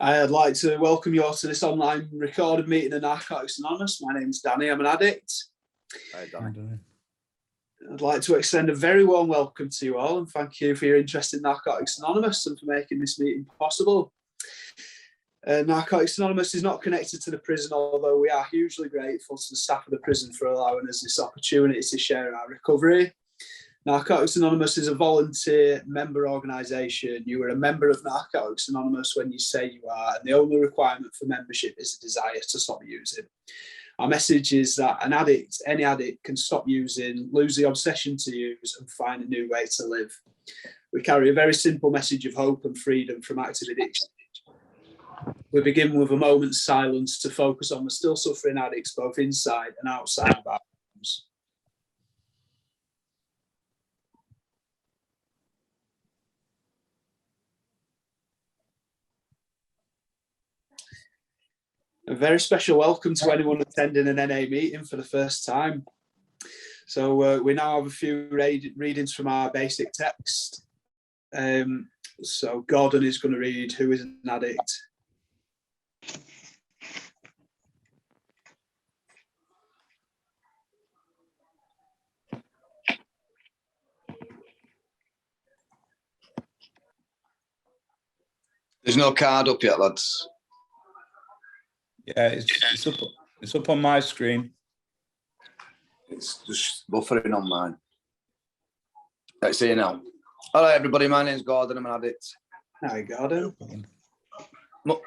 I'd like to welcome you all to this online recorded meeting of Narcotics Anonymous. My name's Danny, I'm an addict. Hi, Danny. I'd like to extend a very warm welcome to you all and thank you for your interest in Narcotics Anonymous and for making this meeting possible. Narcotics Anonymous is not connected to the prison, although we are hugely grateful to the staff of the prison for allowing us this opportunity to share our recovery. Narcotics Anonymous is a volunteer member organisation. You are a member of Narcotics Anonymous when you say you are, and the only requirement for membership is a desire to stop using. Our message is that an addict, any addict, can stop using, lose the obsession to use, and find a new way to live. We carry a very simple message of hope and freedom from active addiction. We begin with a moment's silence to focus on the still suffering addicts both inside and outside of our homes. A very special welcome to anyone attending an NA meeting for the first time. So we now have a few readings from our basic text. So Gordon is going to read Who is an Addict? There's no card up yet, lads. Yeah, it's up on my screen. It's just buffering on mine. Let's see you now. All right, everybody. My name's Gordon. I'm an addict. Hi, Gordon.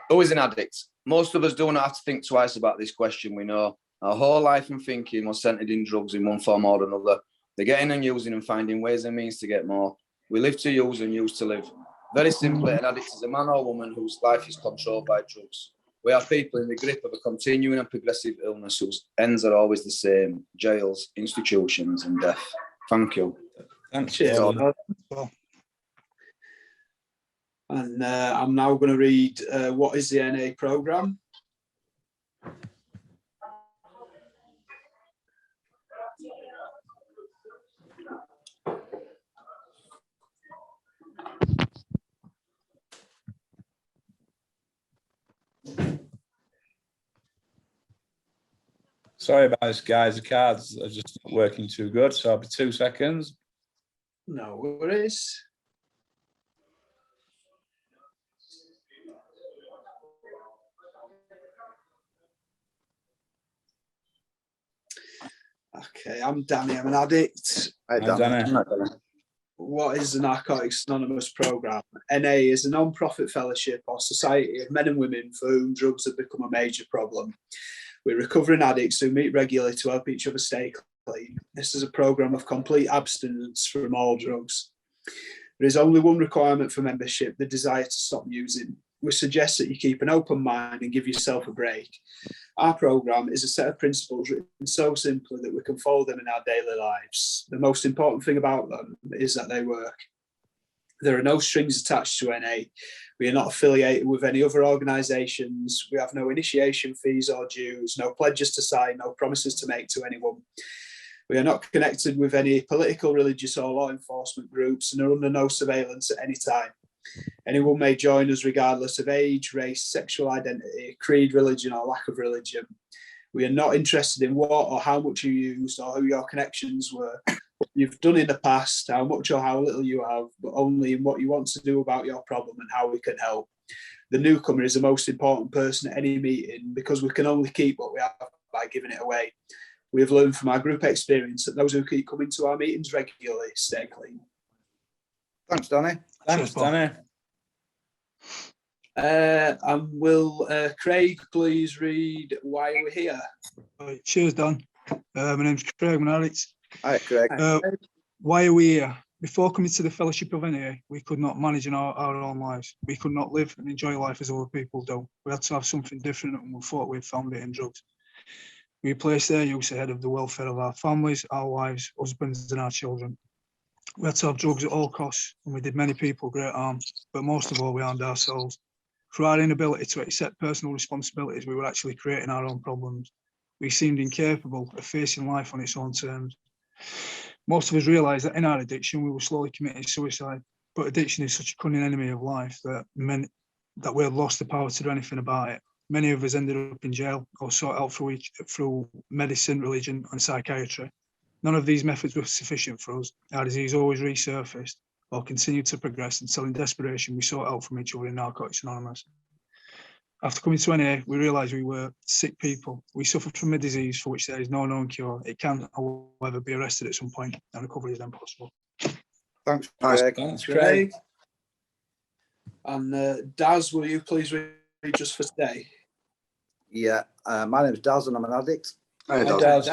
Who is an addict? Most of us don't have to think twice about this question. We know our whole life and thinking was centered in drugs in one form or another. They're getting and using and finding ways and means to get more. We live to use and use to live. Very simply, an addict is a man or woman whose life is controlled by drugs. We are people in the grip of a continuing and progressive illness whose ends are always the same: jails, institutions, and death. Thank you. Thanks. Cheers. And I'm now going to read What is the NA programme? Sorry about this, guys. The cards are just not working too good, so I'll be 2 seconds. No worries. Okay, I'm Danny. I'm an addict. Hi, Danny. What is the Narcotics Anonymous programme? NA is a non-profit fellowship or society of men and women for whom drugs have become a major problem. We're recovering addicts who meet regularly to help each other stay clean. This is a programme of complete abstinence from all drugs. There is only one requirement for membership: the desire to stop using. We suggest that you keep an open mind and give yourself a break. Our programme is a set of principles written so simply that we can follow them in our daily lives. The most important thing about them is that they work. There are no strings attached to NA. We are not affiliated with any other organisations. We have no initiation fees or dues, no pledges to sign, no promises to make to anyone. We are not connected with any political, religious or law enforcement groups and are under no surveillance at any time. Anyone may join us regardless of age, race, sexual identity, creed, religion or lack of religion. We are not interested in what or how much you used or who your connections were, what you've done in the past, how much or how little you have, but only in what you want to do about your problem and how we can help. The newcomer is the most important person at any meeting because we can only keep what we have by giving it away. We have learned from our group experience that those who keep coming to our meetings regularly stay clean. Thanks, Danny. Thanks, Danny. And will Craig please read Why Are We Here? Right, cheers, Dan. My name's Craig, I'm an addict. Hi, Craig. Why are we here? Before coming to the Fellowship of NA, we could not manage our own lives. We could not live and enjoy life as other people do. We had to have something different, and we thought we'd found it in drugs. We placed their use ahead of the welfare of our families, our wives, husbands and our children. We had to have drugs at all costs, and we did many people great harm, but most of all we harmed ourselves. Through our inability to accept personal responsibilities, we were actually creating our own problems. We seemed incapable of facing life on its own terms. Most of us realised that in our addiction we were slowly committing suicide, but addiction is such a cunning enemy of life that that we had lost the power to do anything about it. Many of us ended up in jail or sought help through medicine, religion, and psychiatry. None of these methods were sufficient for us. Our disease always resurfaced or continued to progress until in desperation we sought help from each other in Narcotics Anonymous. After coming to NA, we realised we were sick people. We suffered from a disease for which there is no known cure. It can, however, be arrested at some point, and recovery is then possible. Thanks, Craig. Thanks, Craig. And Daz, will you please read just for today? Yeah, my name's Daz and I'm an addict. Hi, Daz.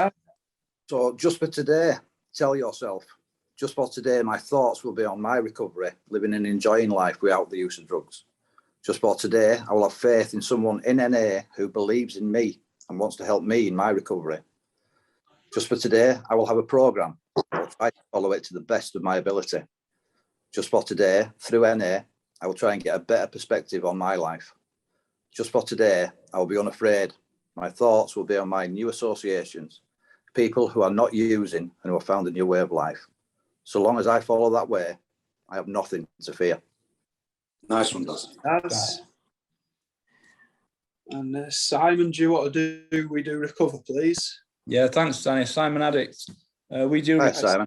So just for today, tell yourself, just for today, my thoughts will be on my recovery, living and enjoying life without the use of drugs. Just for today, I will have faith in someone in NA who believes in me and wants to help me in my recovery. Just for today, I will have a programme. I will try to follow it to the best of my ability. Just for today, through NA, I will try and get a better perspective on my life. Just for today, I will be unafraid. My thoughts will be on my new associations, people who are not using and who have found a new way of life. So long as I follow that way, I have nothing to fear. Nice one, Daz. Daz. And Simon, do you want to do We Do Recover, please? Yeah, thanks, Danny. Simon Addict. We do. Hi, Simon.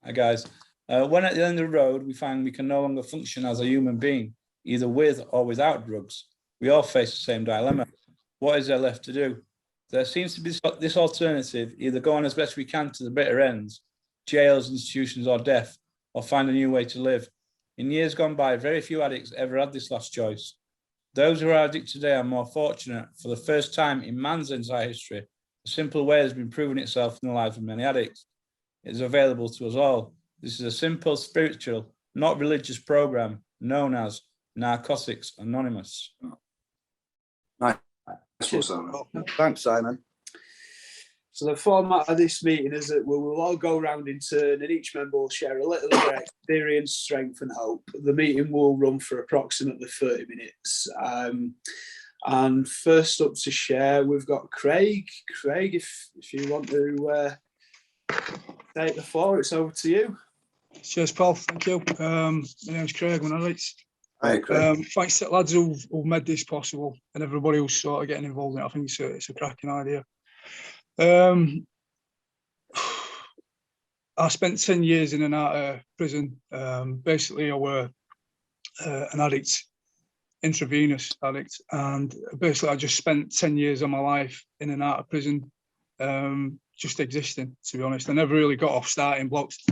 Hi, guys. When at the end of the road, we find we can no longer function as a human being, either with or without drugs, we all face the same dilemma. What is there left to do? There seems to be this alternative, either go on as best we can to the bitter ends, jails, institutions, or death, or find a new way to live. In years gone by, very few addicts ever had this last choice. Those who are addicts today are more fortunate. For the first time in man's entire history, a simple way has been proving itself in the lives of many addicts. It is available to us all. This is a simple, spiritual, not religious program known as Narcotics Anonymous. Nice one, Simon. Thanks, Simon. So the format of this meeting is that we will all go around in turn and each member will share a little of their experience, strength and hope. The meeting will run for approximately 30 minutes. And first up to share, we've got Craig. Craig, if you want to take the floor, it's over to you. Cheers, Paul. Thank you. My name's Craig. I'm an addict. Hi, Craig. Thanks to the lads who've made this possible and everybody who's sort of getting involved in it. I think it's a cracking idea. I spent 10 years in and out of prison. Basically, I were an addict, intravenous addict, and basically I just spent 10 years of my life in and out of prison, just existing, to be honest. I never really got off starting blocks.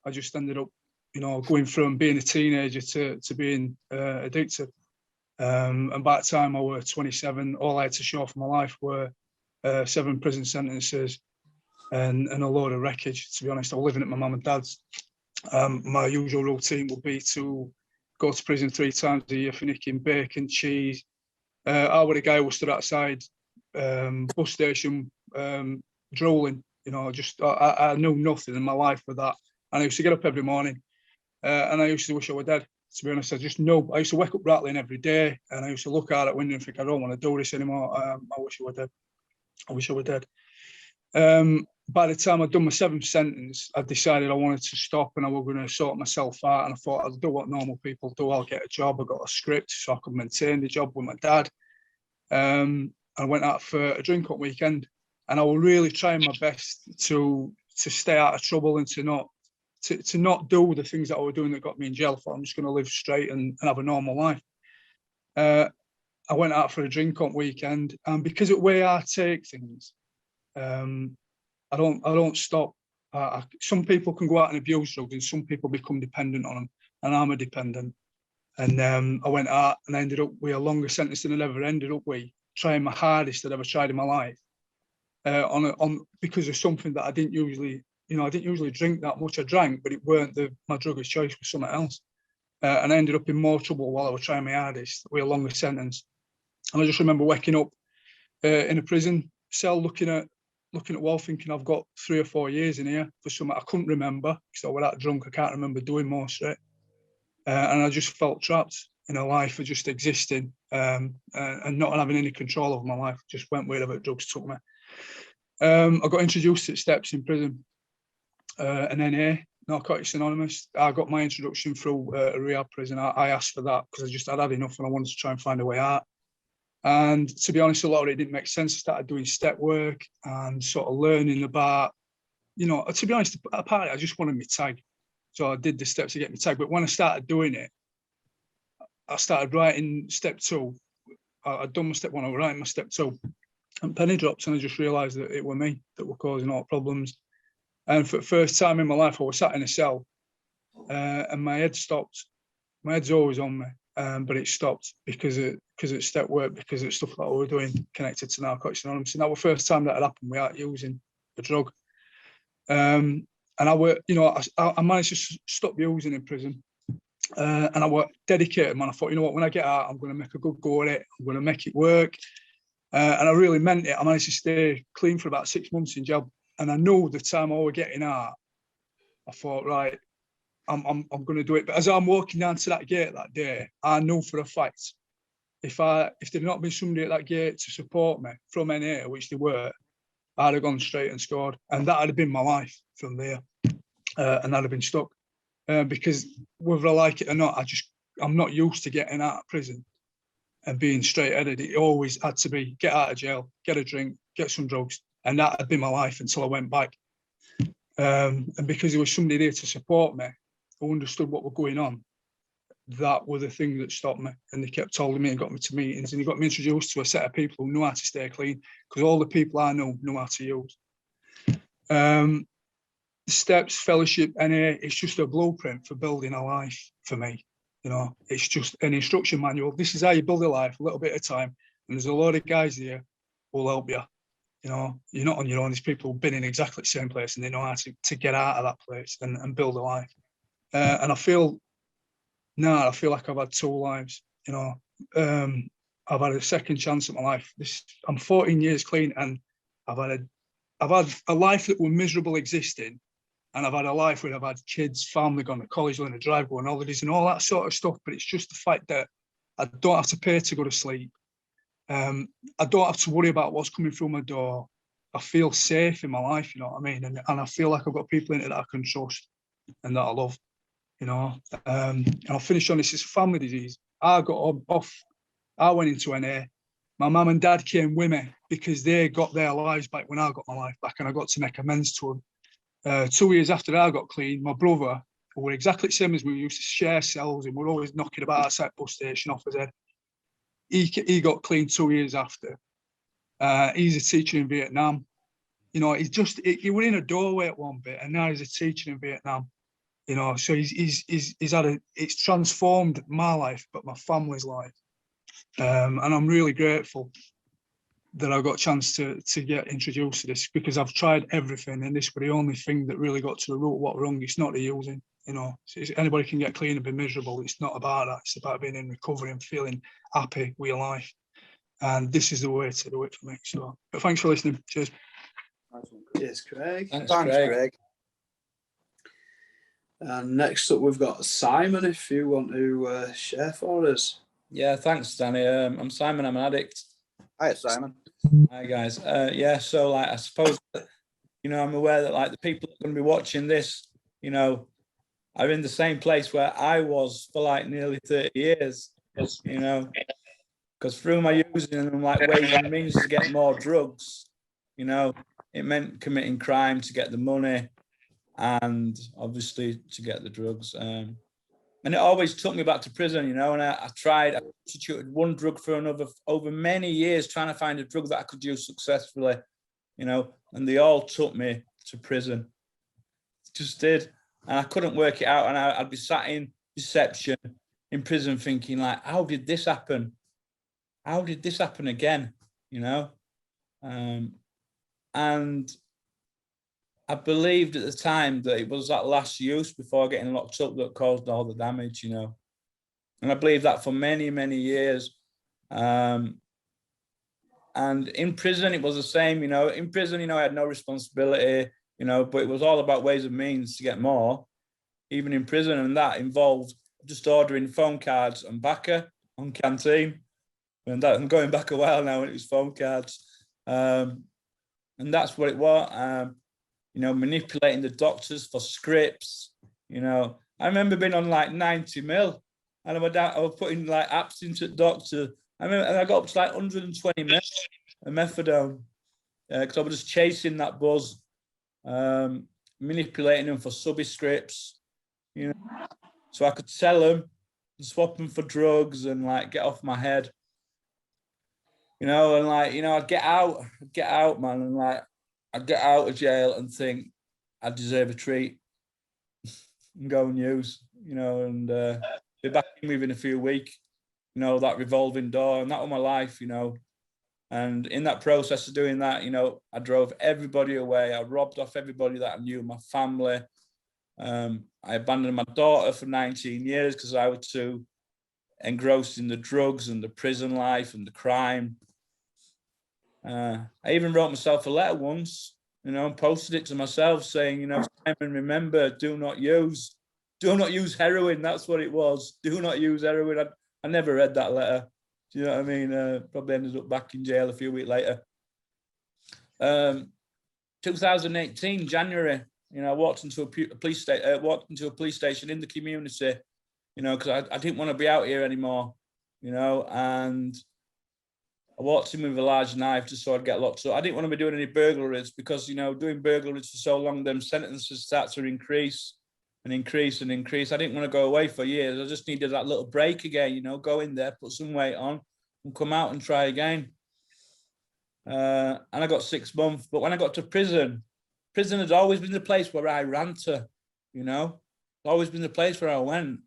I just ended up, going from being a teenager to being addicted. And by the time I was 27, all I had to show for my life were 7 prison sentences and a load of wreckage. To be honest, I was living at my mum and dad's. My usual routine would be to go to prison 3 times a year for nicking bacon, cheese. I was a guy who stood outside bus station drooling. I knew nothing in my life with that. And I used to get up every morning and I used to wish I were dead. To be honest, I used to wake up rattling every day and I used to look out that window and think, I don't want to do this anymore. I wish I were dead. I wish I were dead. By the time I'd done my 7th sentence, I decided I wanted to stop and I was going to sort myself out. And I thought, I'll do what normal people do. I'll get a job. I got a script so I could maintain the job with my dad. I went out for a drink on weekend and I was really trying my best to stay out of trouble and to not do the things that I was doing that got me in jail. For I'm just going to live straight and have a normal life. I went out for a drink on weekend, and because of the way I take things, I don't stop. Some people can go out and abuse drugs, and some people become dependent on them, and I'm a dependent. And I went out and I ended up with a longer sentence than I ever ended up with, trying my hardest I'd ever tried in my life, because of something that I didn't usually. I didn't usually drink that much. I drank, but it weren't my drug of choice, was something else. And I ended up in more trouble while I was trying my hardest with a longer sentence. And I just remember waking up in a prison cell, looking at wall, thinking I've got 3 or 4 years in here for something I couldn't remember because I was that drunk. I can't remember doing most of it. And I just felt trapped in a life of just existing and not having any control over my life. Just went wherever drugs took me. I got introduced to steps in prison. And NA, Narcotics Anonymous. I got my introduction through a rehab prison. I asked for that because I'd had enough and I wanted to try and find a way out. And to be honest, a lot of it didn't make sense. I started doing step work and sort of learning about, you know, to be honest, apart I just wanted my tag. So I did the steps to get my tag. But when I started doing it, I started writing step 2. I'd done my step 1, I was writing my step 2. And penny drops, and I just realised that it were me that were causing all problems. And for the first time in my life, I was sat in a cell and my head stopped. My head's always on me, but it stopped because it step work, because it's stuff that we were doing connected to Narcotics Anonymous. And that was the first time that had happened without using the drug. And I were, you know, I managed to stop using in prison. And I were dedicated, man. I thought, you know what, when I get out, I'm going to make a good go at it. I'm going to make it work. And I really meant it. I managed to stay clean for about 6 months in jail. And I knew the time I was getting out, I thought, right, I'm going to do it. But as I'm walking down to that gate that day, I knew for a fact, if there'd not been somebody at that gate to support me from NA, which they were, I'd have gone straight and scored. And that would have been my life from there. And I'd have been stuck. Because whether I like it or not, I'm not used to getting out of prison and being straight-headed. It always had to be get out of jail, get a drink, get some drugs. And that had been my life until I went back. And because there was somebody there to support me, who understood what was going on, that was the thing that stopped me. And they kept telling me and got me to meetings, and they got me introduced to a set of people who knew how to stay clean, because all the people I know how to use. Steps, fellowship, NA, it's just a blueprint for building a life for me. You know, it's just an instruction manual. This is how you build a life, a little bit at a time. And there's a lot of guys there who'll help you. You know, you're not on your own. There's people who've been in exactly the same place and they know how to get out of that place and build a life. And I feel like I've had 2 lives. You know, I've had a second chance at my life. I'm 14 years clean, and I've had a life that was miserable existing. And I've had a life where I've had kids, family, gone to college, learning to drive, going holidays and all that sort of stuff. But it's just the fact that I don't have to pay to go to sleep. I don't have to worry about what's coming through my door. I feel safe in my life, you know what I mean? And I feel like I've got people in it that I can trust and that I love, you know. And I'll finish on this. It's a family disease. I got off. I went into NA. My mum and dad came with me because they got their lives back when I got my life back, and I got to make amends to them. 2 years after I got clean, my brother, who were exactly the same as me, we used to share cells and we're always knocking about outside bus station off his head. He got clean 2 years after. He's a teacher in Vietnam. You know, he was in a doorway at one bit, and now he's a teacher in Vietnam. You know, so it's transformed my life, but my family's life. And I'm really grateful that I got a chance to get introduced to this, because I've tried everything, and this was the only thing that really got to the root of what wrong. It's not the using, you know. Anybody can get clean and be miserable. It's not about that. It's about being in recovery and feeling happy with your life. And this is the way to do it for me. So, but thanks for listening. Cheers. Cheers, Craig. Thanks, Thanks, Craig. Craig. And next up, we've got Simon, if you want to share for us. Yeah, thanks, Danny. I'm Simon. I'm an addict. Hi, Simon. Hi, guys. Yeah, so like, I suppose, you know, I'm aware that like the people that are going to be watching this, you know, are in the same place where I was for like nearly 30 years, you know, because through my using and like ways and means to get more drugs, you know, it meant committing crime to get the money and obviously to get the drugs. And it always took me back to prison, you know, and I substituted one drug for another over many years, trying to find a drug that I could use successfully, you know, and they all took me to prison. Just did. And I couldn't work it out. And I'd be sat in reception in prison thinking like, how did this happen? How did this happen again? You know? And I believed at the time that it was that last use before getting locked up that caused all the damage, you know. And I believed that for many, many years. And in prison, it was the same, you know. In prison, you know, I had no responsibility, you know, but it was all about ways and means to get more, even in prison. And that involved just ordering phone cards and bacca on canteen. And I'm going back a while now, and it was phone cards. And that's what it was. you know, manipulating the doctors for scripts. You know, I remember being on like 90 mil, and I was putting like apps into the doctor. I remember, and I got up to like 120 mil of methadone because I was just chasing that buzz, manipulating them for subby scripts, you know, so I could sell them and swap them for drugs and like get off my head, you know, and like, you know, I'd get out, man, and like I'd get out of jail and think I deserve a treat and go and use, you know, and be back in within a few weeks, you know, that revolving door, and that was my life, you know. And in that process of doing that, you know, I drove everybody away. I robbed off everybody that I knew, my family. I abandoned my daughter for 19 years because I was too engrossed in the drugs and the prison life and the crime. I even wrote myself a letter once, you know, and posted it to myself saying, you know, Simon, remember, do not use heroin. That's what it was. Do not use heroin. I never read that letter. Do you know what I mean? Probably ended up back in jail a few weeks later. 2018, January, you know, I walked into a police station in the community, you know, because I didn't want to be out here anymore, you know, and I walked in with a large knife just so I'd get locked up. I didn't want to be doing any burglaries because, you know, doing burglaries for so long, them sentences start to increase and increase and increase. I didn't want to go away for years. I just needed that little break again, you know, go in there, put some weight on and come out and try again. And I got 6 months. But when I got to prison had always been the place where I ran to, you know, it's always been the place where I went.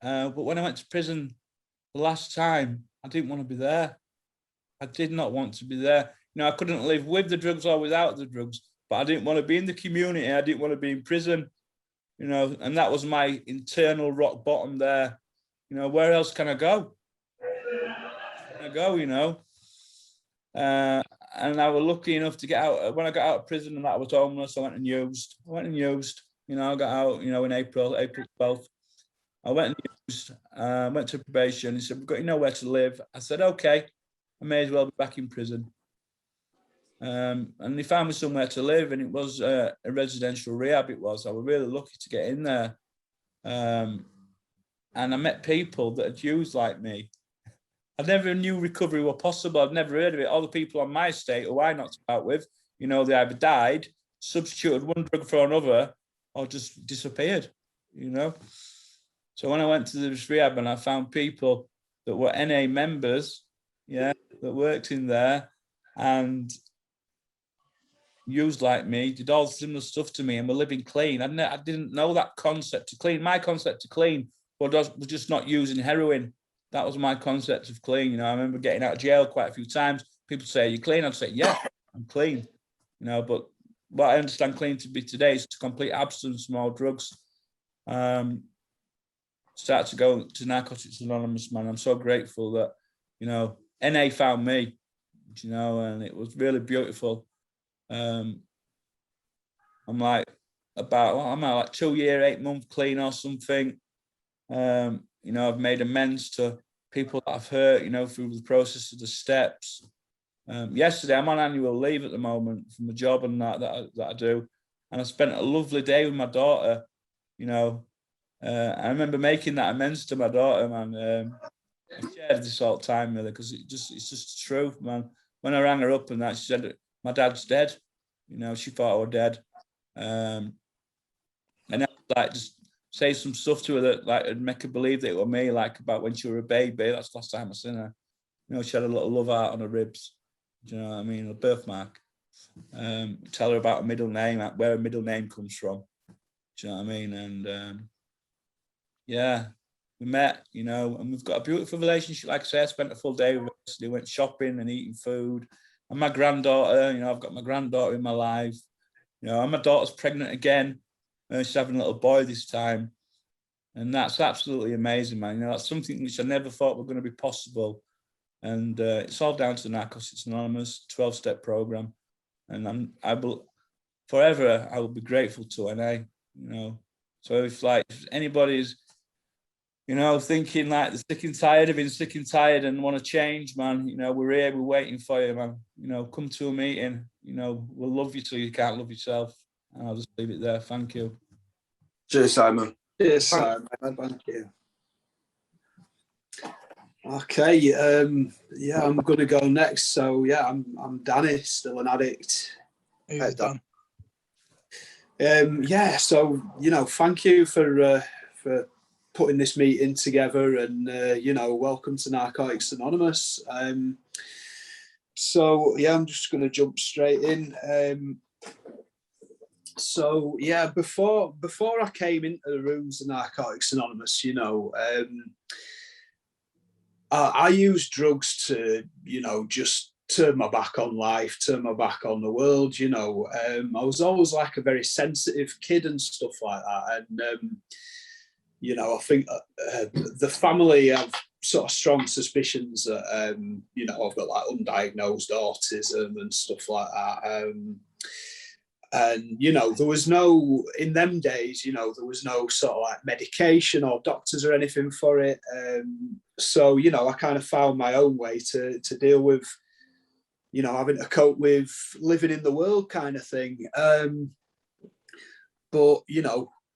But when I went to prison the last time, I didn't want to be there. I did not want to be there. You know, I couldn't live with the drugs or without the drugs, but I didn't want to be in the community. I didn't want to be in prison, you know, and that was my internal rock bottom there. You know, where else can I go? You know? And I was lucky enough to get out. When I got out of prison and I was homeless, I went and used. You know, I got out, you know, in April 12th. I went and used, went to probation. He said, we've got you nowhere to live. I said, okay, I may as well be back in prison. And they found me somewhere to live, and it was a residential rehab. It was. I was really lucky to get in there. And I met people that had used like me. I never knew recovery was possible. I'd never heard of it. All the people on my estate who I knocked about with, you know, they either died, substituted one drug for another, or just disappeared, you know. So when I went to this rehab and I found people that were NA members, yeah, that worked in there and used like me, did all similar stuff to me and were living clean. I didn't know that concept of clean. My concept of clean was just not using heroin. That was my concept of clean. You know, I remember getting out of jail quite a few times. People say, are you clean? I'd say, yeah, I'm clean. You know, but what I understand clean to be today is to complete abstinence from all drugs. Start to go to Narcotics Anonymous, man. I'm so grateful that, you know, NA found me, you know, and it was really beautiful. I'm like 2 year, 8 month clean or something. You know, I've made amends to people that I've hurt, you know, through the process of the steps. Yesterday, I'm on annual leave at the moment from the job and that I do. And I spent a lovely day with my daughter, you know. I remember making that amends to my daughter, man. I shared this all the time with her because it's just the truth, man. When I rang her up and that, she said, my dad's dead. You know, she thought I was dead. And I like just say some stuff to her that like would make her believe that it was me, like about when she was a baby. That's the last time I seen her. You know, she had a little love heart on her ribs. Do you know what I mean? A birthmark. Tell her about her middle name, where her middle name comes from. Do you know what I mean? And yeah, we met, you know, and we've got a beautiful relationship. Like I say, I spent a full day with us. We went shopping and eating food. And my granddaughter, you know, I've got my granddaughter in my life. You know, and my daughter's pregnant again. She's having a little boy this time. And that's absolutely amazing, man. You know, that's something which I never thought were going to be possible. And it's all down to Narcotics Anonymous 12-step program. And I will be grateful to NA, you know. So if anybody's, you know, thinking like they're sick and tired of being sick and tired and want to change, man, you know, we're here, we're waiting for you, man. You know, come to a meeting, you know, we'll love you till you can't love yourself. And I'll just leave it there. Thank you. Cheers, Simon. Cheers, Simon. Thank you. Okay, yeah, I'm going to go next. So yeah, I'm Danny, still an addict. Who's done? Yeah, so thank you for putting this meeting together, and welcome to Narcotics Anonymous. So yeah, I'm just going to jump straight in. So yeah, before I came into the rooms of Narcotics Anonymous, I used drugs to, just turn my back on life, turn my back on the world. I was always like a very sensitive kid and stuff like that. And, I think the family have sort of strong suspicions that, I've got like undiagnosed autism and stuff like that. And, there was no, in them days, there was no sort of like medication or doctors or anything for it. So, I kind of found my own way to deal with, having to cope with living in the world kind of thing. But,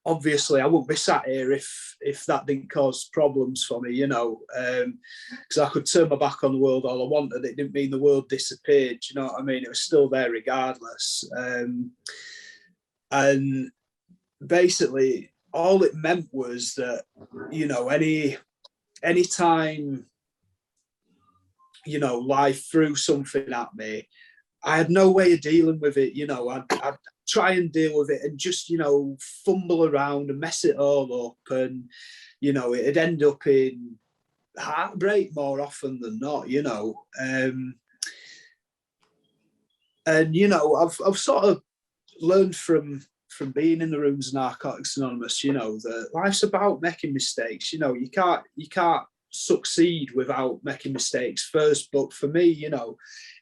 obviously I wouldn't be sat here if that didn't cause problems for me, because I could turn my back on the world all I wanted. It didn't mean the world disappeared. You know what I mean? It was still there regardless. And basically all it meant was that, any time, life threw something at me, I had no way of dealing with it. I'd try and deal with it and just, fumble around and mess it all up. And, it'd end up in heartbreak more often than not, And, I've sort of learned from being in the rooms of Narcotics Anonymous, that life's about making mistakes. You can't succeed without making mistakes first. But for me,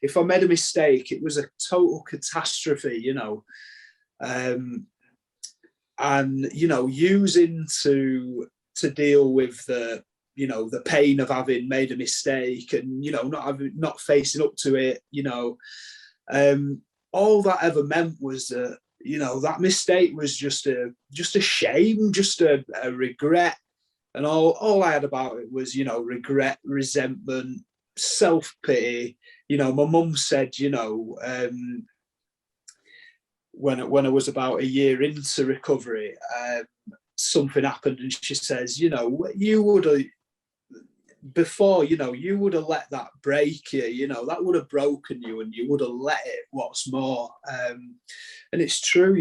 if I made a mistake, it was a total catastrophe, and using to deal with the pain of having made a mistake and not facing up to it, all that ever meant was that that mistake was just a shame, just a regret. And all I had about it was, regret, resentment, self-pity. My mum said, when I was about a year into recovery, something happened, and she says, you would have, before, you would have let that break you, that would have broken you, and you would have let it, what's more. And it's true,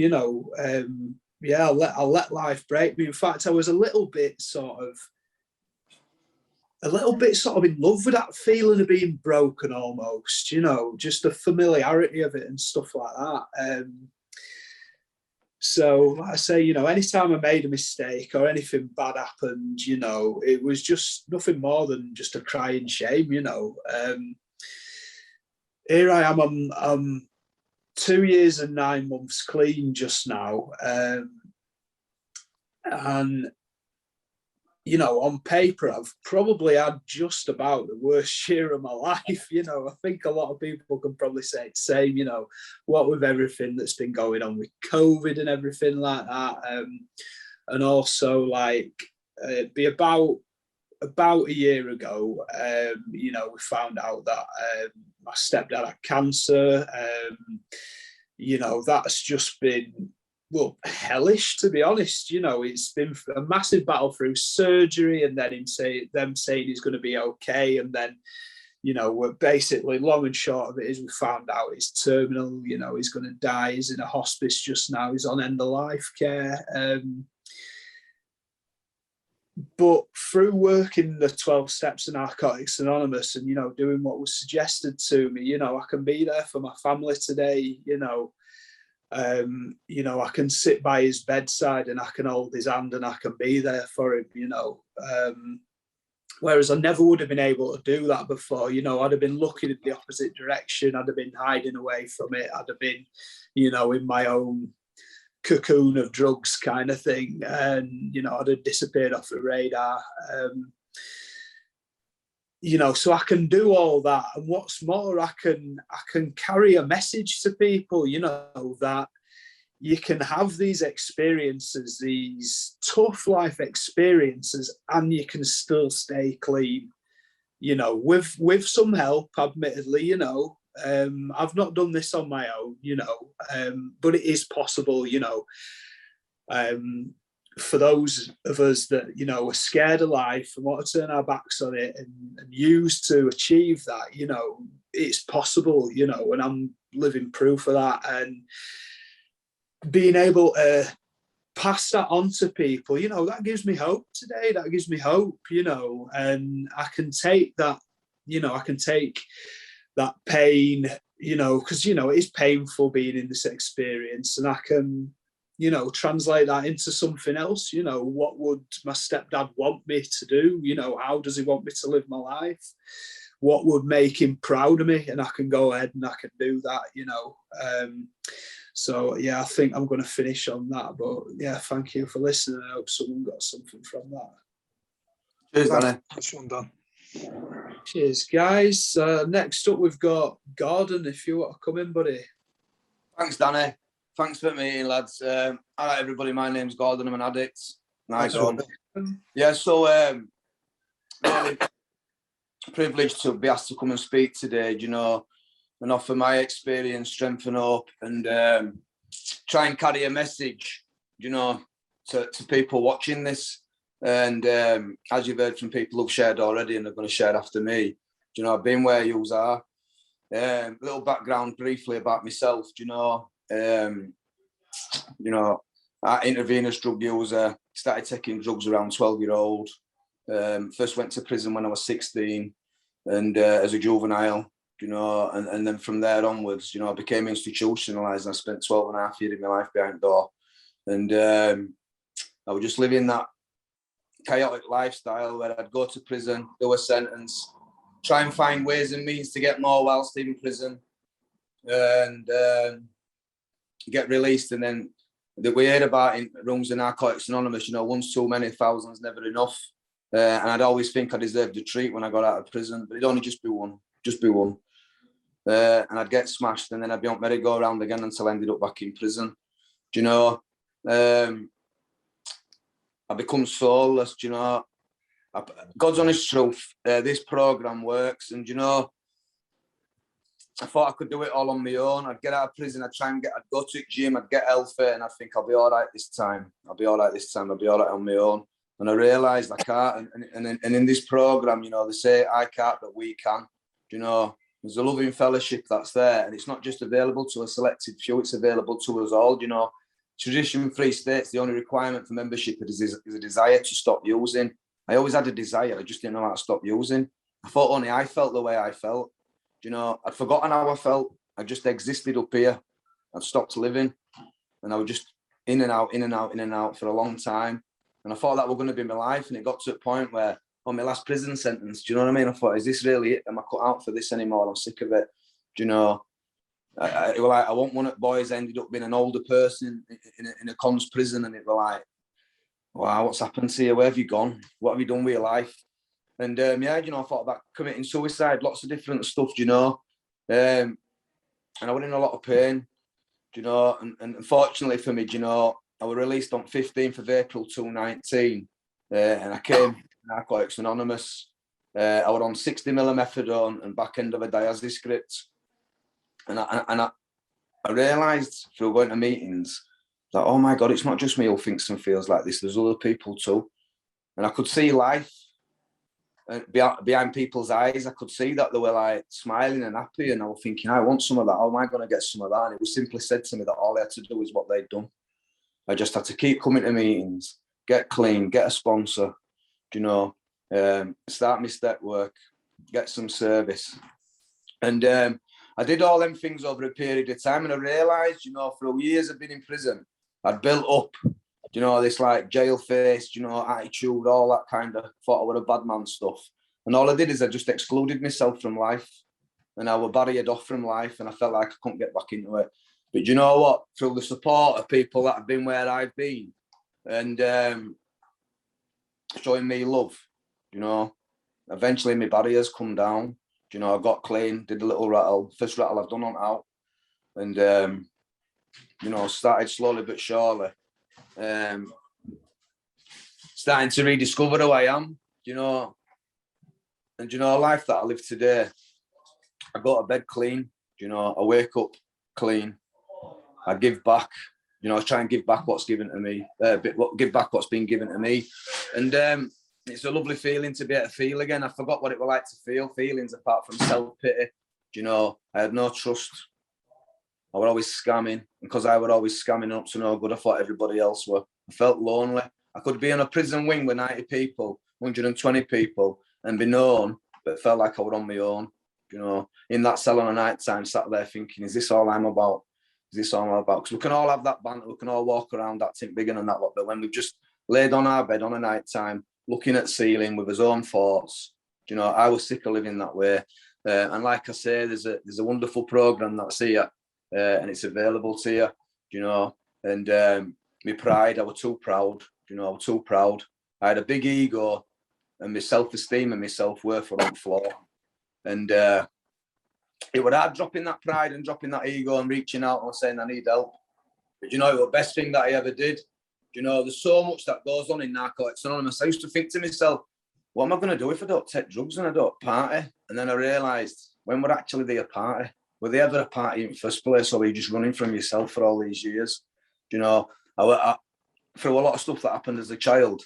yeah, I let life break me. In fact, I was a little bit sort of in love with that feeling of being broken almost, just the familiarity of it and stuff like that. So like I say, anytime I made a mistake or anything bad happened, it was just nothing more than just a crying shame, Here I am, I'm 2 years and 9 months clean just now. And, on paper, I've probably had just about the worst year of my life. I think a lot of people can probably say the same, what with everything that's been going on with COVID and everything like that. And also it'd be about a year ago, we found out that my stepdad had cancer. That's just been, well, hellish, to be honest. It's been a massive battle through surgery, and then them saying he's going to be okay. And then, we're basically, long and short of it is, we found out he's terminal. He's going to die. He's in a hospice just now. He's on end of life care. But through working the 12 steps of Narcotics Anonymous and, doing what was suggested to me, I can be there for my family today. I can sit by his bedside and I can hold his hand and I can be there for him, whereas I never would have been able to do that before. I'd have been looking in the opposite direction. I'd have been hiding away from it. I'd have been, in my own cocoon of drugs kind of thing. And, I'd have disappeared off the radar. So I can do all that. And what's more, I can carry a message to people, that, you can have these experiences, these tough life experiences, and you can still stay clean, you know, with some help, admittedly, you know. I've not done this on my own, you know, but it is possible, you know. For those of us that, you know, are scared of life and want to turn our backs on it and use to achieve that, you know, it's possible, you know, and I'm living proof of that. And being able to pass that on to people, you know, that gives me hope today. That gives me hope, you know, and I can take that, you know, I can take that pain, you know, because, you know, it is painful being in this experience, and I can, you know, translate that into something else. You know, what would my stepdad want me to do? You know, how does he want me to live my life? What would make him proud of me? And I can go ahead and I can do that, you know. So, yeah, I think I'm going to finish on that. But, yeah, thank you for listening. I hope someone got something from that. Cheers, Danny. This one done. Cheers, guys. Next up, we've got Gordon, if you want to come in, buddy. Thanks, Danny. Thanks for meeting, lads. All right, everybody. My name's Gordon. I'm an addict. Nice one. Yeah, so really privileged to be asked to come and speak today, you know, and offer my experience, strengthen up, and try and carry a message, you know, to people watching this. And as you've heard from people who've shared already and they're going to share after me, you know, I've been where yous are. Little background briefly about myself, you know, I intravenous drug user, started taking drugs around 12-year-old. First went to prison when I was 16 and as a juvenile, you know, and then from there onwards, you know, I became institutionalized and I spent 12 and a half years of my life behind the door. And I was just living that chaotic lifestyle where I'd go to prison, do a sentence, try and find ways and means to get more whilst in prison, and get released. And then that we heard about in rooms of Narcotics Anonymous, you know, one's too many, thousands never enough. And I'd always think I deserved a treat when I got out of prison, but it'd only just be one. And I'd get smashed, and then I'd be on merry-go-round again until I ended up back in prison. Do you know? I become soulless, do you know? God's honest truth, this program works, and you know, I thought I could do it all on my own. I'd get out of prison, I'd go to the gym, I'd get healthy, and I'd think I'll be all right this time. I'll be all right on my own. And I realised I can't. And in this program, you know, they say I can't, but we can. You know, there's a loving fellowship that's there, and it's not just available to a selected few; it's available to us all. You know, tradition-free states, the only requirement for membership is a desire to stop using. I always had a desire, I just didn't know how to stop using. I thought only I felt the way I felt. You know, I'd forgotten how I felt. I just existed up here. I'd stopped living, and I was just in and out for a long time. And I thought that was going to be my life. And it got to a point where, on my last prison sentence, do you know what I mean? I thought, is this really it? Am I cut out for this anymore? I'm sick of it. Do you know? I want one of the boys ended up being an older person in a cons prison, and it was like, wow, what's happened to you? Where have you gone? What have you done with your life? And yeah, you know, I thought about committing suicide, lots of different stuff, you know. And I was in a lot of pain, you know, and unfortunately for me, you know, I was released on 15th of April 2019, and I came to Narcotics Anonymous. I was on 60 ml methadone and back end of a diazepam script. And I realised through going to meetings that, oh my God, it's not just me who thinks and feels like this. There's other people too. And I could see life behind people's eyes. I could see that they were like smiling and happy. And I was thinking, I want some of that. How am I going to get some of that? And it was simply said to me that all I had to do is what they'd done. I just had to keep coming to meetings, get clean, get a sponsor, you know, start my step work, get some service. And I did all them things over a period of time, and I realised, you know, for years I've been in prison, I'd built up, you know, this like jail face, you know, attitude, all that kind of, thought I was a bad man stuff. And all I did is I just excluded myself from life, and I was barriered off from life, and I felt like I couldn't get back into it. But you know what? Through the support of people that have been where I've been, and showing me love, you know, eventually my barriers come down. You know, I got clean, did a little rattle, first rattle I've done on out, and you know, started slowly but surely, starting to rediscover who I am, you know, and you know, a life that I live today. I go to bed clean, you know, I wake up clean, I give back, you know, I try and give back what's given to me, give back what's been given to me. And it's a lovely feeling to be able to feel again. I forgot what it was like to feel feelings apart from self-pity. You know, I had no trust. I was always scamming. And because I was always scamming up to no good, I thought everybody else were. I felt lonely. I could be in a prison wing with 90 people, 120 people, and be known, but it felt like I was on my own. You know, in that cell on a night time, sat there thinking, is this all I'm about? Is this all I'm about? Because we can all have that banter, we can all walk around that think bigger than that lot, but when we've just laid on our bed on a night time, looking at ceiling with his own thoughts, you know, I was sick of living that way. And like I say, there's a wonderful program that's here, and it's available to you, you know. And my pride, I was too proud, you know, I was too proud. I had a big ego, and my self-esteem and my self-worth were on the floor. And it was hard dropping that pride and dropping that ego and reaching out and saying I need help. But you know, it was the best thing that I ever did. You know, there's so much that goes on in Narcotics Anonymous. I used to think to myself, what am I going to do if I don't take drugs and I don't party? And then I realised, when we're actually there party, were they ever a party in the first place, or were you just running from yourself for all these years? You know, I through a lot of stuff that happened as a child,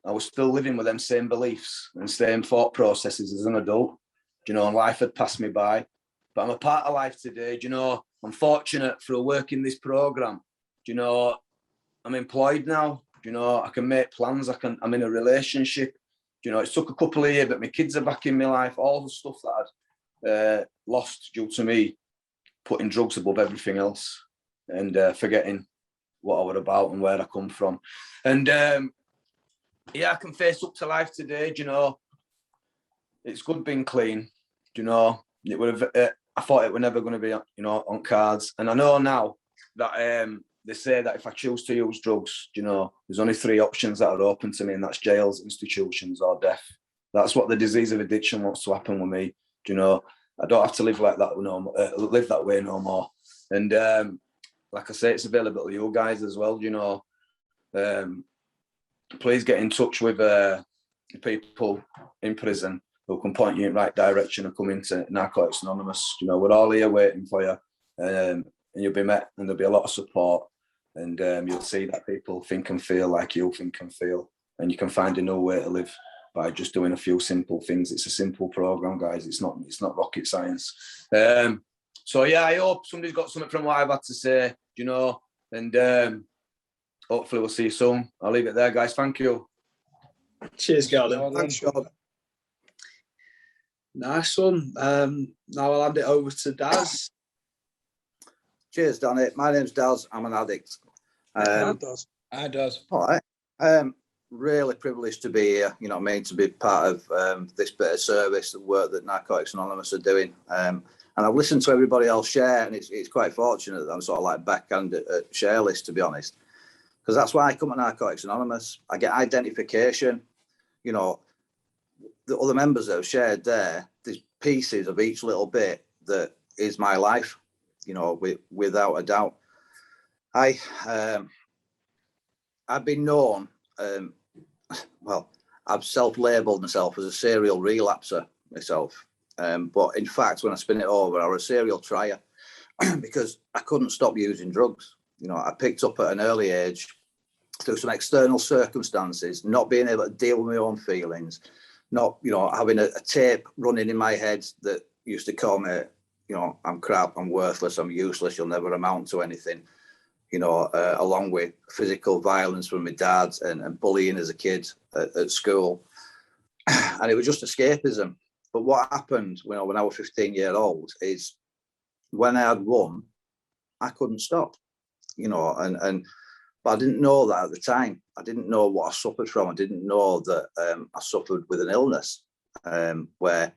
I was still living with them same beliefs and same thought processes as an adult. You know, and life had passed me by. But I'm a part of life today. You know, I'm fortunate for working this program. You know, I'm employed now. You know, I can make plans. I'm in a relationship. You know, it took a couple of years, but my kids are back in my life. All the stuff that I'd lost due to me putting drugs above everything else and forgetting what I was about and where I come from. And yeah, I can face up to life today. You know, it's good being clean. You know, it would have. I thought it was never going to be, you know, on cards. And I know now that they say that if I choose to use drugs, you know, there's only 3 options that are open to me, and that's jails, institutions, or death. That's what the disease of addiction wants to happen with me. You know, I don't have to live like that live that way no more. And like I say, it's available to you guys as well. You know, please get in touch with people in prison who can point you in the right direction and come into Narcotics Anonymous. You know, we're all here waiting for you, and you'll be met, and there'll be a lot of support, and you'll see that people think and feel like you think and feel, and you can find a new way to live by just doing a few simple things. It's a simple program, guys. It's not rocket science. So yeah, I hope somebody's got something from what I've had to say, you know, and hopefully we'll see you soon. I'll leave it there, guys. Thank you. Cheers, Gordon. Thanks, Gordon. Nice one. Now I'll hand it over to Daz. Cheers, Danny. My name's Daz. I'm an addict. I does. All right. Really privileged to be here, you know what I mean, to be part of this bit of service, the work that Narcotics Anonymous are doing. And I've listened to everybody else share, and it's quite fortunate that I'm sort of like backhand at share list, to be honest, because that's why I come to Narcotics Anonymous. I get identification, you know, the other members that have shared there, there's pieces of each little bit that is my life, you know, without a doubt. I've been known, well, I've self-labelled myself as a serial relapser myself. But in fact, when I spin it over, I was a serial trier because I couldn't stop using drugs. You know, I picked up at an early age through some external circumstances, not being able to deal with my own feelings, not, you know, having a tape running in my head that used to call me, you know, I'm crap, I'm worthless, I'm useless, you'll never amount to anything, you know, along with physical violence from my dad and bullying as a kid at school. And it was just escapism. But what happened when I was 15-year-old is when I had won, I couldn't stop, you know, but I didn't know that at the time. I didn't know what I suffered from. I didn't know that I suffered with an illness where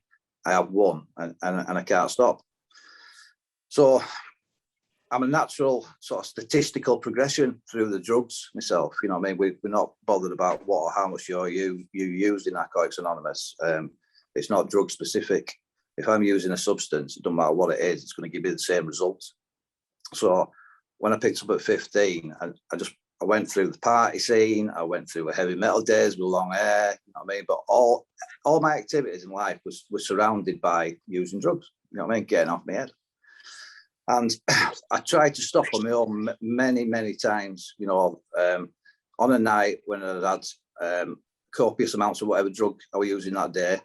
I have won and I can't stop. So I'm a natural sort of statistical progression through the drugs myself. You know what I mean? We're not bothered about what or how much you use in Narcotics Anonymous. It's not drug specific. If I'm using a substance, it doesn't matter what it is, it's going to give you the same results. So when I picked up at 15, I went through the party scene. I went through a heavy metal days with long hair, you know what I mean? But all my activities in life were surrounded by using drugs, you know what I mean? Getting off my head. And I tried to stop on my own many, many times, you know, on a night when I'd had copious amounts of whatever drug I was using that day.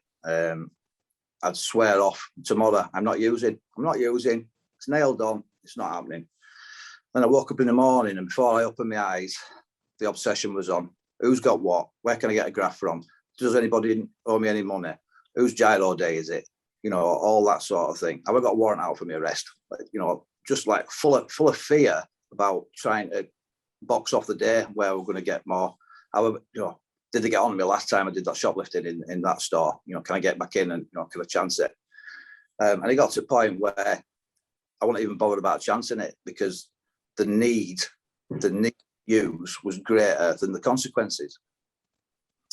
I'd swear off, tomorrow, I'm not using, it's nailed on, it's not happening. Then I woke up in the morning, and before I opened my eyes, the obsession was on. Who's got what? Where can I get a graph from? Does anybody owe me any money? Whose gyro day is it? You know, all that sort of thing. Have I got a warrant out for my arrest? You know, just like full of fear about trying to box off the day where we're going to get more. However, you know, did they get on me last time I did that shoplifting in that store? You know, can I get back in and, you know, can I chance it? And it got to a point where I wasn't even bothered about chancing it, because the need to use was greater than the consequences.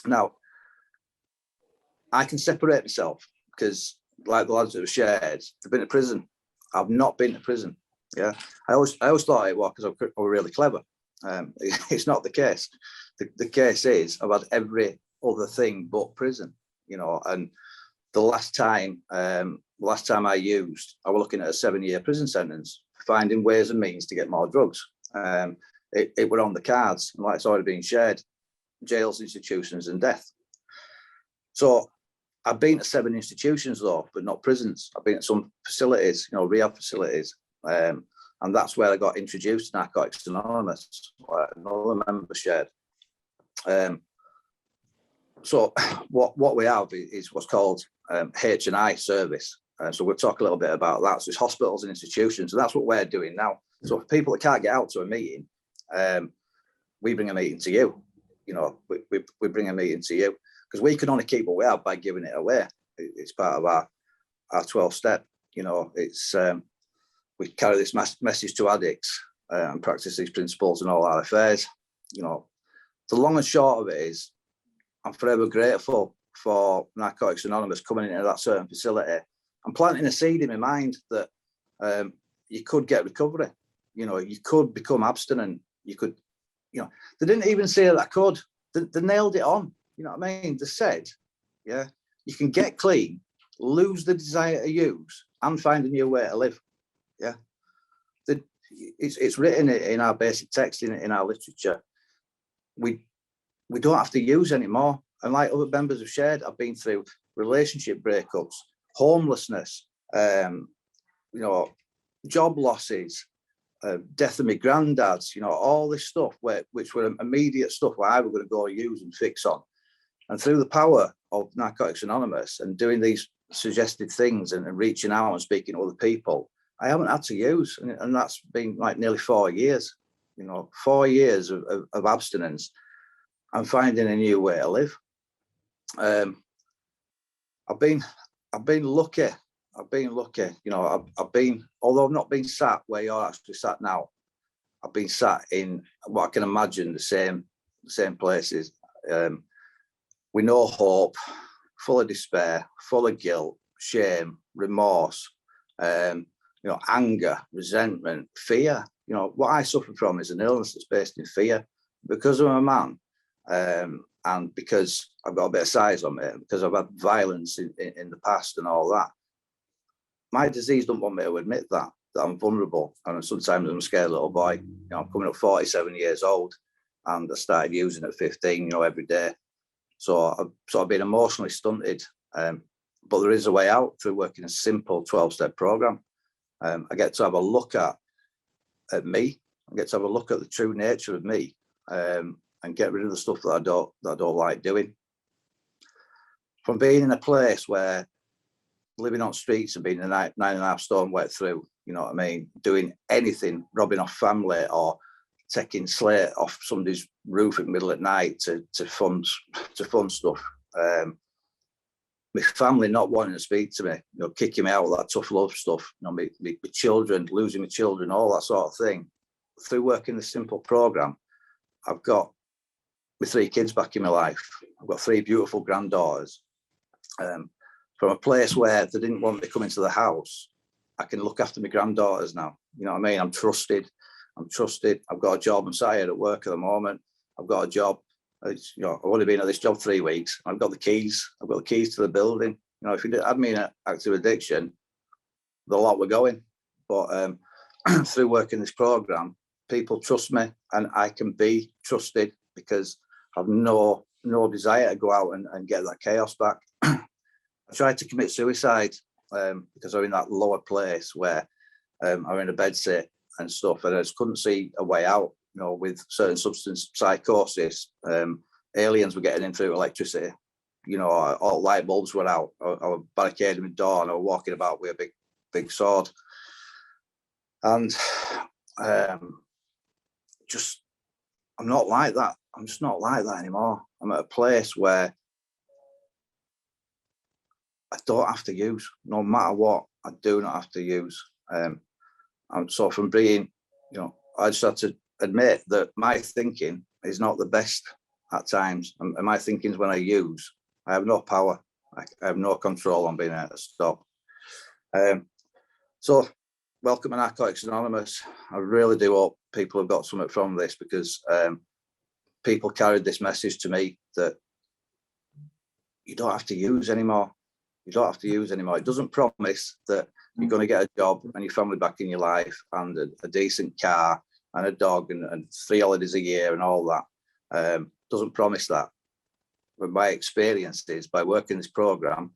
Now, I can separate myself because, like the lads that have shared, they've been to prison. I've not been to prison. Yeah, I always thought it was because I was really clever. It's not the case. The case is I've had every other thing but prison. You know, and the last time I used, I was looking at a 7-year prison sentence, finding ways and means to get more drugs. It were on the cards, and like it's already been shared, jails, institutions, and death. So I've been to 7 institutions though, but not prisons. I've been at some facilities, you know, rehab facilities, and that's where I got introduced to Narcotics Anonymous. Another member shared. So what we have is what's called H&I service. So we'll talk a little bit about that. So it's hospitals and institutions, and that's what we're doing now. So for people that can't get out to a meeting, we bring a meeting to you. You know, we bring a meeting to you, because we can only keep what we have by giving it away. It's part of our 12-step. You know, it's we carry this message to addicts and practice these principles in all our affairs. You know, the long and short of it is, I'm forever grateful for Narcotics Anonymous coming into that certain facility and planting a seed in my mind that you could get recovery. You know, you could become abstinent. You could, you know, they didn't even say that I could. They nailed it on. You know what I mean? They said, yeah, you can get clean, lose the desire to use, and find a new way to live. Yeah. It's written in our basic text, in our literature. We don't have to use anymore. And like other members have shared, I've been through relationship breakups, homelessness, you know, job losses, death of my granddads, you know, all this stuff which were immediate stuff where I was going to go use and fix on. And through the power of Narcotics Anonymous and doing these suggested things and reaching out and speaking to other people, I haven't had to use. And that's been like nearly 4 years, you know, 4 years of abstinence and finding a new way to live. I've been lucky. You know, I've been, although I've not been sat where you're actually sat now, I've been sat in what I can imagine the same places. With no hope, full of despair, full of guilt, shame, remorse, you know, anger, resentment, fear. You know, what I suffer from is an illness that's based in fear, because I'm a man, and because I've got a bit of size on me, because I've had violence in the past and all that. My disease don't want me to admit that I'm vulnerable, and sometimes I'm a scared little boy. You know, I'm coming up 47 years old, and I started using at 15. You know, every day. So I've been emotionally stunted, but there is a way out through working a simple 12-step program. I get to have a look at me. I get to have a look at the true nature of me, and get rid of the stuff that I don't like doing. From being in a place where living on streets and being a 9.5 stone wet through, you know what I mean, doing anything, robbing off family or taking slate off somebody's roof in the middle of night to fund stuff. My family not wanting to speak to me, you know, kicking me out with that tough love stuff, you know, my children, losing my children, all that sort of thing. Through working this simple program, I've got my 3 kids back in my life. I've got 3 beautiful granddaughters. From a place where they didn't want me to come into the house, I can look after my granddaughters now. You know what I mean? I'm trusted. I'm trusted. I've got a job. I'm sat here at work at the moment. I've got a job. It's, you know, I've only been at this job 3 weeks. I've got the keys. I've got the keys to the building. You know, if you had me in an active addiction, the lot were going. But through working this program, people trust me, and I can be trusted because I've no desire to go out and get that chaos back. I tried to commit suicide because I'm in that lower place where I'm in a bed sit and stuff, and I just couldn't see a way out. You know, with certain substance psychosis, aliens were getting in through electricity. You know, all light bulbs were out. I was barricading my door, and I was walking about with a big sword. And just, I'm not like that. I'm just not like that anymore. I'm at a place where I don't have to use, no matter what. I do not have to use. And so from being, you know, I just had to admit that my thinking is not the best at times. And my thinking is when I use, I have no power. I have no control on being able to stop. So welcome to Narcotics Anonymous. I really do hope people have got something from this, because people carried this message to me that you don't have to use anymore. You don't have to use anymore. It doesn't promise that you're going to get a job and your family back in your life and a decent car and a dog and 3 holidays a year and all that. Doesn't promise that. But my experience is, by working this program,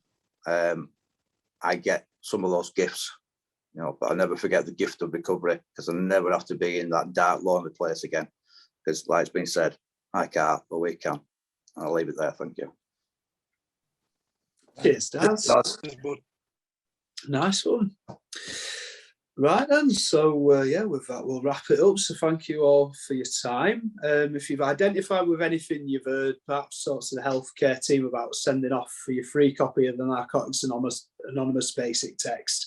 I get some of those gifts, you know, but I never forget the gift of recovery, because I never have to be in that dark, lonely place again. Because like it's been said, I can't, but we can. I'll leave it there. Thank you. Cheers, Daz. Nice one. Right then, so yeah, with that we'll wrap it up. So thank you all for your time. If you've identified with anything you've heard, perhaps talk to the healthcare team about sending off for your free copy of the Narcotics Anonymous basic text.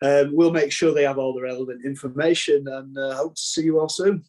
We'll make sure they have all the relevant information, and hope to see you all soon.